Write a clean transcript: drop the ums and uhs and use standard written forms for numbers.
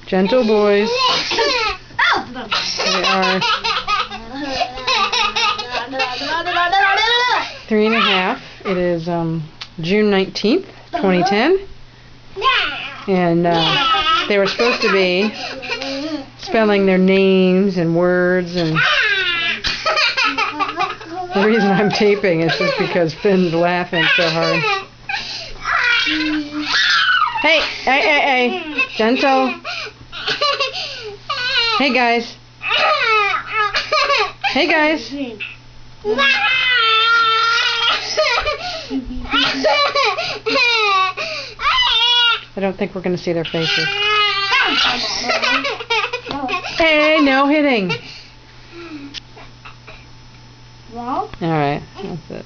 Gentle boys. They are 3½. It is June 19th, 2010. And they were supposed to be spelling their names and words, and the reason I'm taping is just because Finn's laughing so hard. Hey, hey, hey, hey, gentle. Hey guys. Hey guys. I don't think we're going to see their faces. Hey, no hitting. Well? Alright, that's it.